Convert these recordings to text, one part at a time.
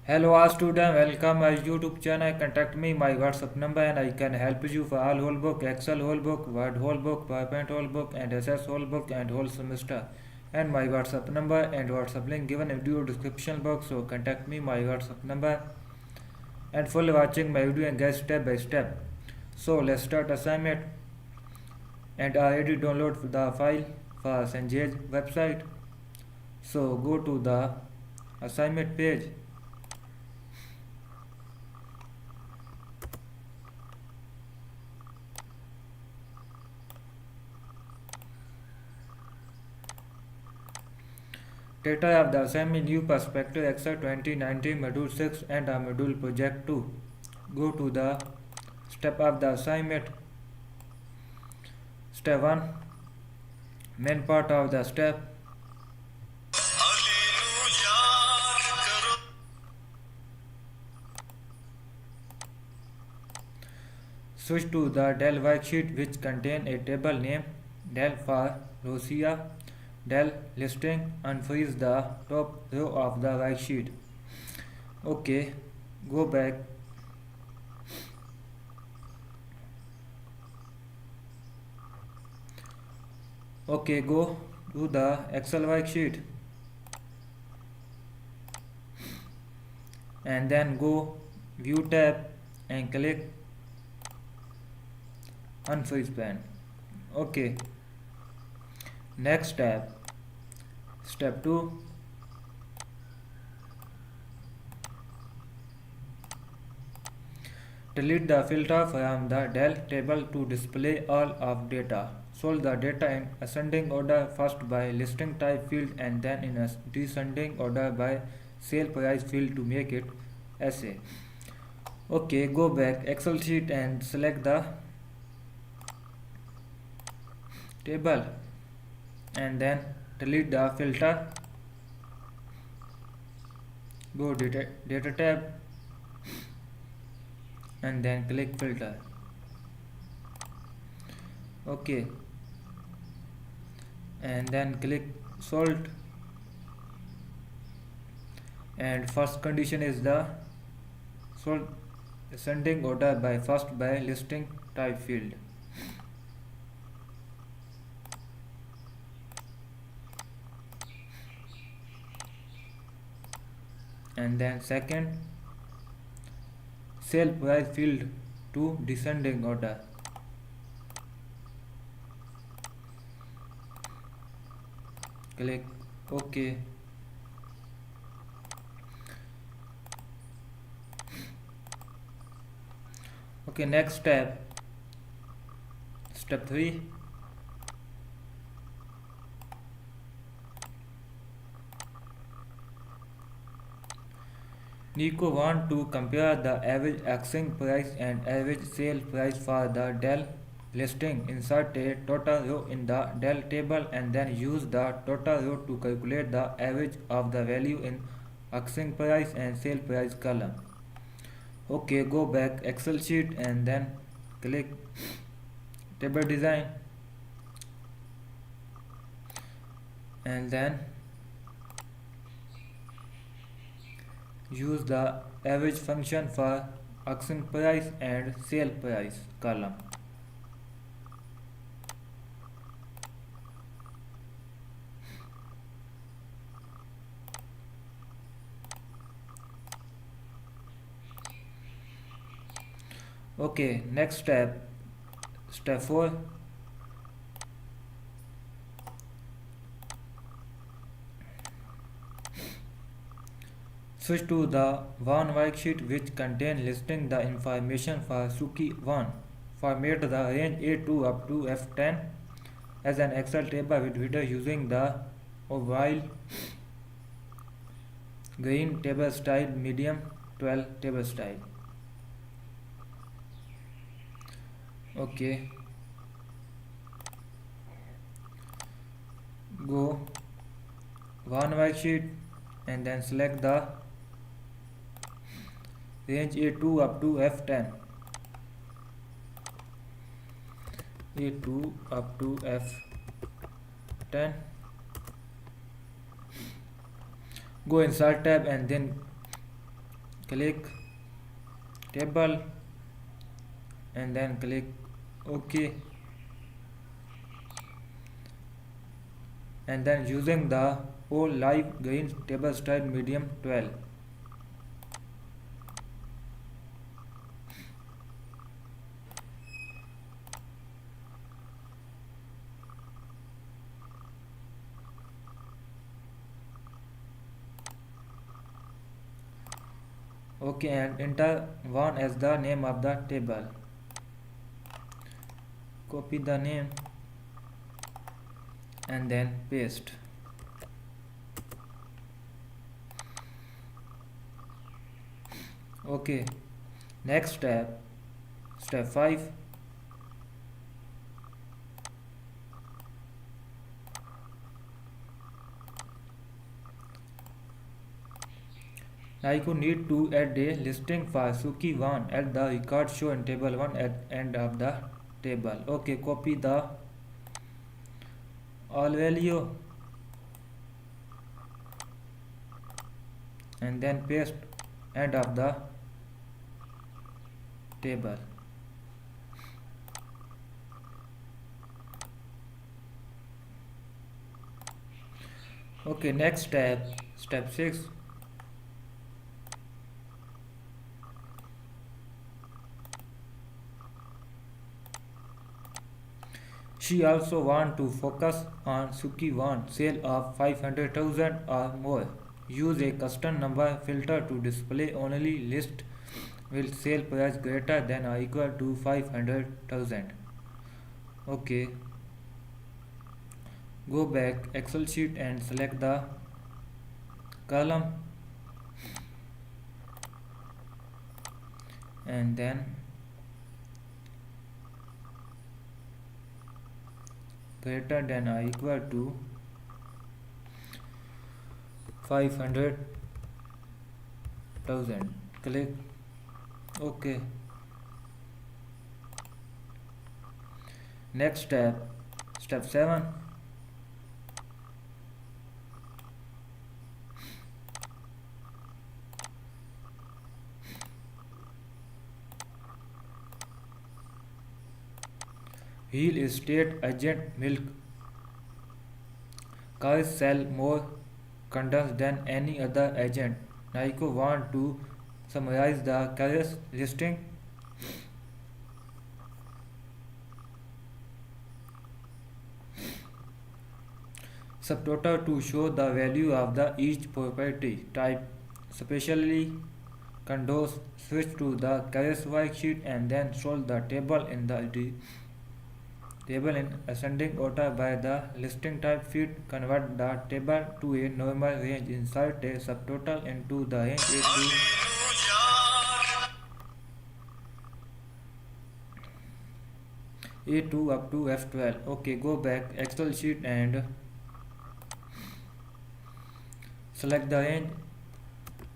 Hello all student, welcome my YouTube channel. Contact me my WhatsApp number and I can help you for all whole book, Excel whole book, Word whole book, PowerPoint whole book and SS whole book and whole semester. And my WhatsApp number and WhatsApp link given in video description box. So contact me my WhatsApp number and full watching my video and get step by step. So let's start assignment and I already download the file for Sanjay's website. So go to the assignment page. Data of the assignment new perspective Excel 2019 module 6 and a module project 2. Go to the step of the assignment. Step 1 main part of the step. Switch to the Dell worksheet which contain a table name Dell for Russia. Dell listing, unfreeze the top row of the worksheet. Okay, go back. Okay, go to the Excel worksheet and then go View tab and click Unfreeze Pen. Okay, next tab. Step 2 delete the filter from the Dell table to display all of data. Sort the data in ascending order, first by listing type field and then in a descending order by sale price field to make it SA. Okay, go back Excel sheet and select the table and then delete the filter. Go data tab and then click filter. Okay, and then click sort and first condition is the sort ascending order by first by listing type field. And then second sale price field to descending order. Click OK. Okay, next step. Step 3. Nico want to compare the average asking price and average sale price for the Dell listing. Insert a total row in the Dell table and then use the total row to calculate the average of the value in asking price and sale price column. Okay, go back Excel sheet and then click table design and then use the average function for asking price and sale price column. Okay, next step. Step 4. Switch to the one worksheet which contain listing the information for Suki 1. Format the range A2 up to F10 as an Excel table with header using the oval green table style medium 12 table style. Okay, go one worksheet and then select the range A2 up to F10. A2 up to F10. Go insert tab and then click table and then click OK, and then using the all live green table style medium 12. Okay, and enter 1 as the name of the table. Copy the name and then paste. Okay, next step, step 5. Now you need to add a listing for Suki1 at the record show in table 1 at end of the table. Okay, copy the all value and then paste end of the table. Okay, next step, step 6. She also want to focus on Suki1 sale of 500,000 or more. Use a custom number filter to display only list with sale price greater than or equal to 500,000. Okay, go back Excel sheet and select the column and then greater than or equal to 500,000. Click OK. Next step, step 7. Real estate agent milk cows sell more condoms than any other agent. Naiko want to summarize the carriers listing. Subtotal to show the value of the each property type, especially condos. Switch to the carriers worksheet and then solve the table in table in ascending order by the listing type field. Convert the table to a normal range. Insert a subtotal into the range A2 up to F12. Okay, go back Excel sheet and select the range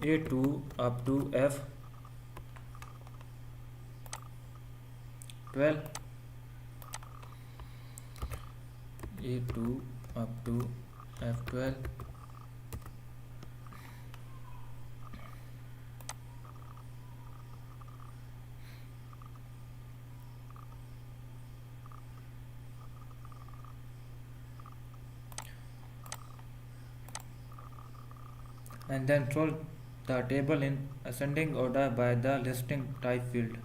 A2 up to F12. A2 up to F12. And then sort the table in ascending order by the listing type field.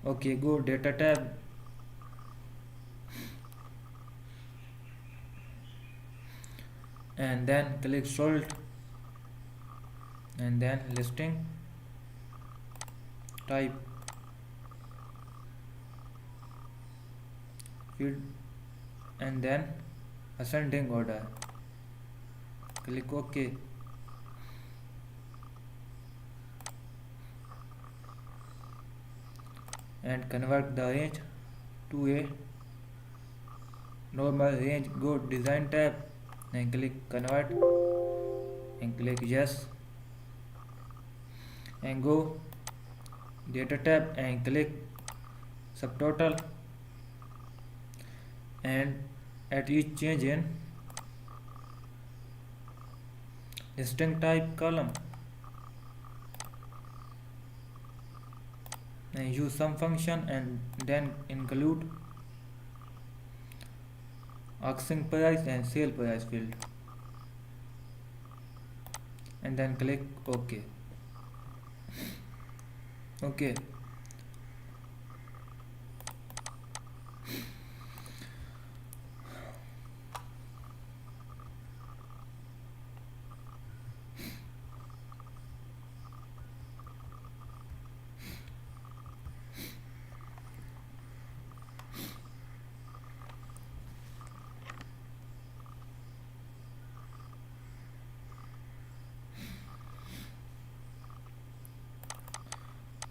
Okay, go data tab and then click sort and then listing type field and then ascending order. Click OK. And convert the range to a normal range. Go design tab and click convert and click yes, and go data tab and click subtotal and at each change in listing type column. and use sum function and then include asking price and sale price field and then click OK. Okay.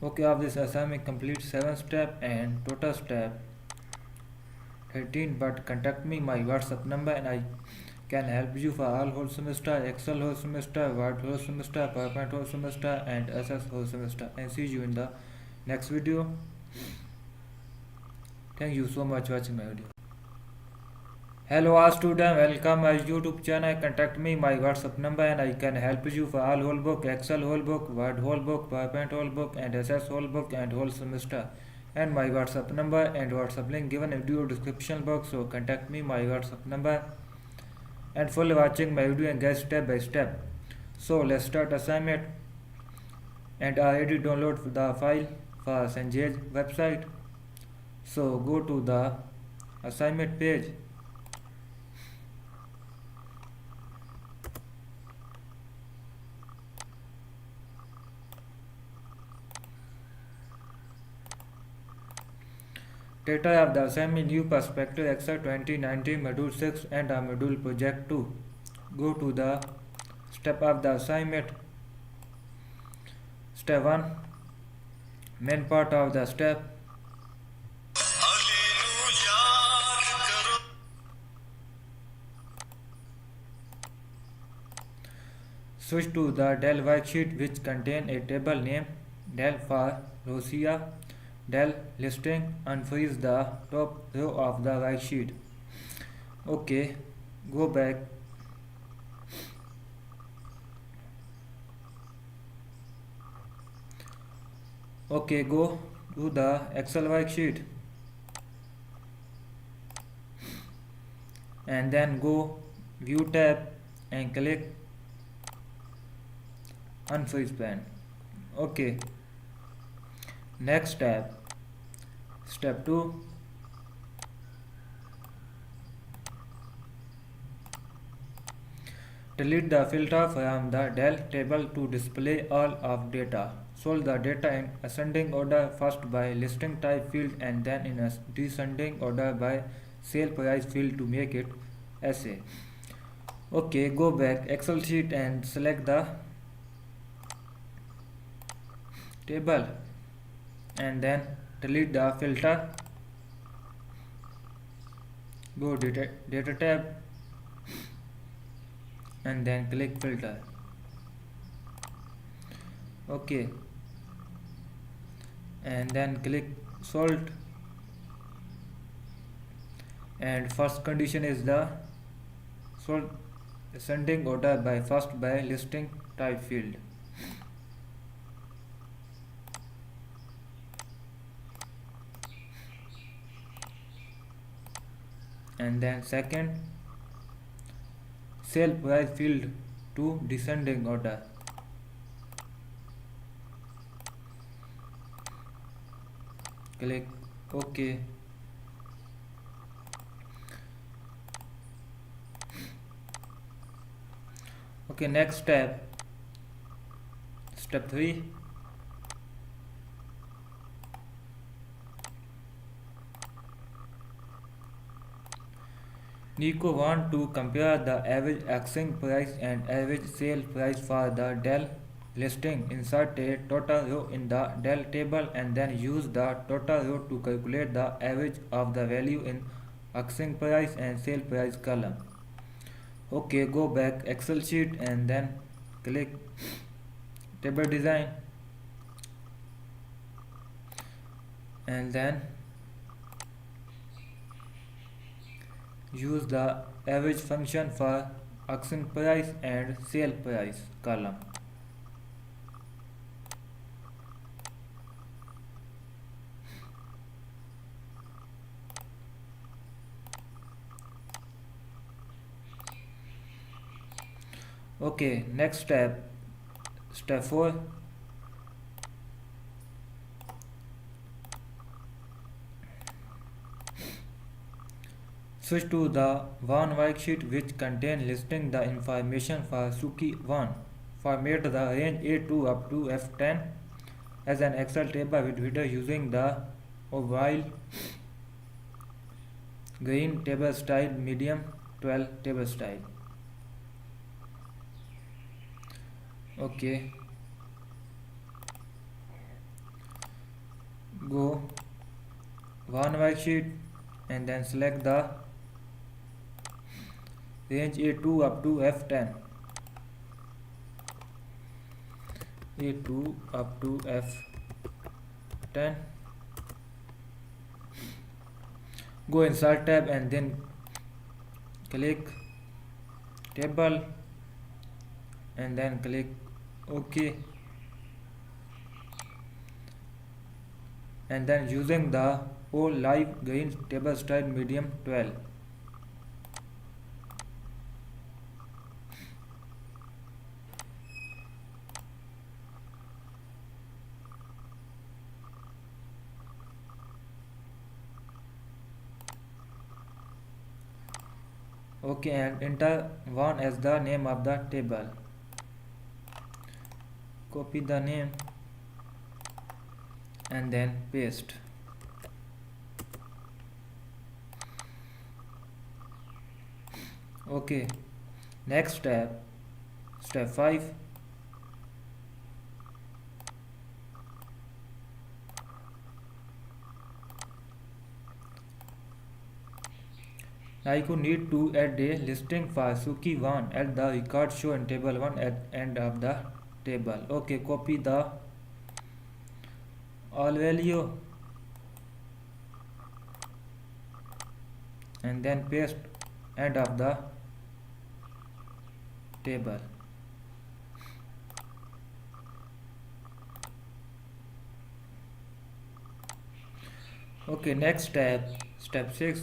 Okay, of this assignment complete 7 step and total step 13, but contact me my WhatsApp number and I can help you for all whole semester, Excel whole semester, Word whole semester, PowerPoint whole semester and SS whole semester, and see you in the next video. Thank you so much for watching my video. Hello all students, welcome my YouTube channel. Contact me my WhatsApp number and I can help you for all whole book, Excel whole book, Word whole book, PowerPoint whole book and SS whole book and whole semester. And my WhatsApp number and WhatsApp link given in video description box. So contact me my WhatsApp number and fully watching my video and get step by step. So let's start assignment. And I already download the file for Sanjay's website. So go to the assignment page. Title of the assignment: New Perspective Excel 2019 Module 6 and a Module Project 2. Go to the step of the assignment. Step 1. Main part of the step. Switch to the Dell worksheet which contain a table named Dell for Rosia. Dell listing, unfreeze the top row of the worksheet. Okay, go back. Okay, go to the Excel worksheet and then go View tab and click Unfreeze Plan. Okay. Next tab. Step 2. Delete the filter from the Dell table to display all of data. Sort the data in ascending order, first by listing type field and then in a descending order by sale price field to make it SA. Okay, go back Excel sheet and select the table and then delete the filter. Go data tab and then click filter. Okay, and then click sort, and first condition is the sort ascending order by first by listing type field. And then second, sale price field to descending order. Click OK. Okay, next step. Step 3. Nico want to compare the average asking price and average sale price for the Dell listing. Insert a total row in the Dell table and then use the total row to calculate the average of the value in asking price and sale price column. Okay, go back Excel sheet and then click table design and then use the average function for asking price and sale price column. Okay, next step, step 4. Switch to the one worksheet which contain listing the information for Suki 1. Format the range A2 up to F10 as an Excel table with header using the oval green table style medium 12 table style. Okay, go one worksheet and then select the range A2 up to F10. A2 up to F10. Go insert tab and then click table and then click OK, and then using the olive green table style medium 12. Okay, and enter 1 as the name of the table. Copy the name and then paste. Okay, next step, step 5. Now you need to add a listing for Suki 1 at the record show in table 1 at end of the table. Okay, copy the all value and then paste end of the table. Okay, next step, step 6.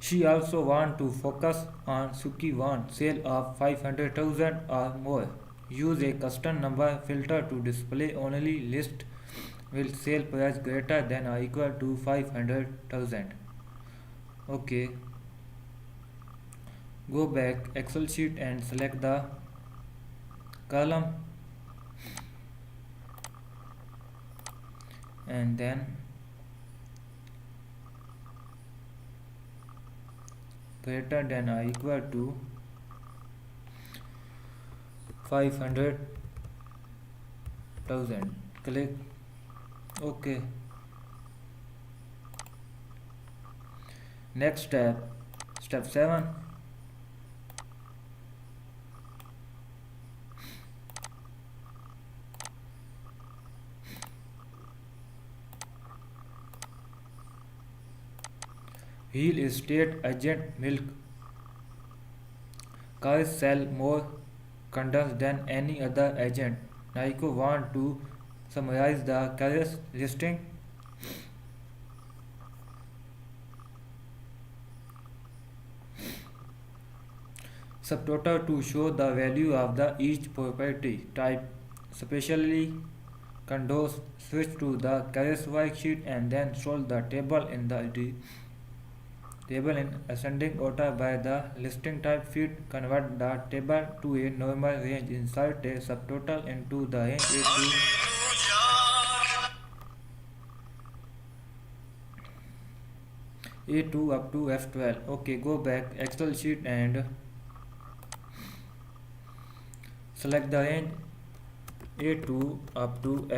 She also want to focus on Suki 1 sale of 500,000 or more. Use a custom number filter to display only list with sale price greater than or equal to 500,000. Okay, go back Excel sheet and select the column and then greater than or equal to 500,000. Click OK. Next step, step 7. Real estate agent milk cows sell more condoms than any other agent. Naiko want to summarize the carriers listing. Subtotal to show the value of the each property type, especially condos. Switch to the carriers worksheet and then solve the table in the table in ascending order by the listing type field. Convert the table to a normal range. Insert a subtotal into the range A2 up to F12. Okay, go back Excel sheet and select the range A2 up to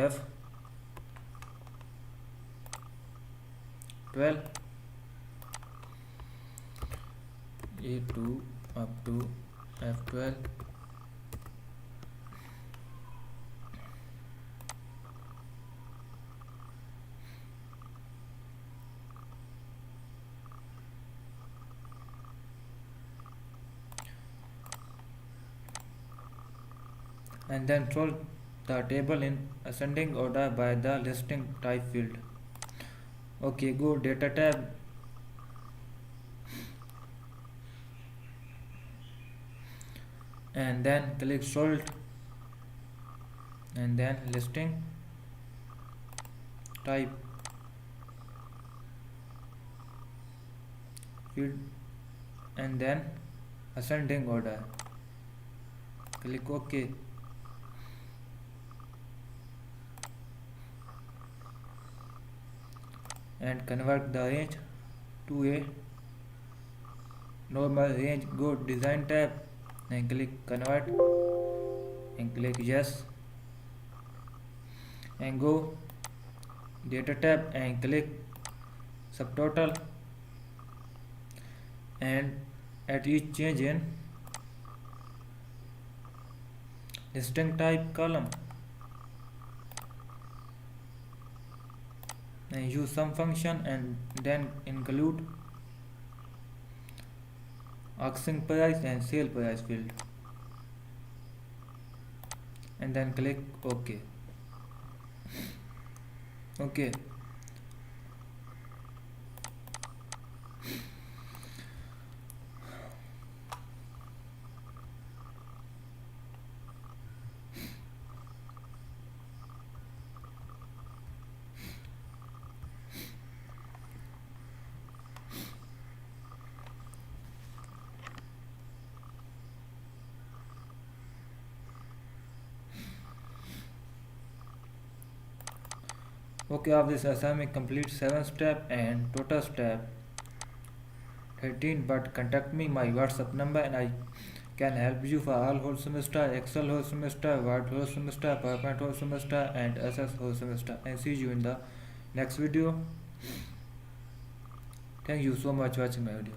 F12. A2 up to F12. And then sort the table in ascending order by the listing type field. Okay, go data tab and then click sort and then listing type field and then ascending order. Click OK and convert the range to a normal range. Go design tab and click convert and click yes and go data tab and click subtotal and at each change in listing type column and use some function and then include asking price and sale price field and then click OK. Okay. Okay, of this assignment complete 7 step and total step 13, but contact me my WhatsApp number and I can help you for all whole semester, Excel whole semester, Word whole semester, PowerPoint whole semester and SS whole semester, and see you in the next video. Thank you so much for watching my video.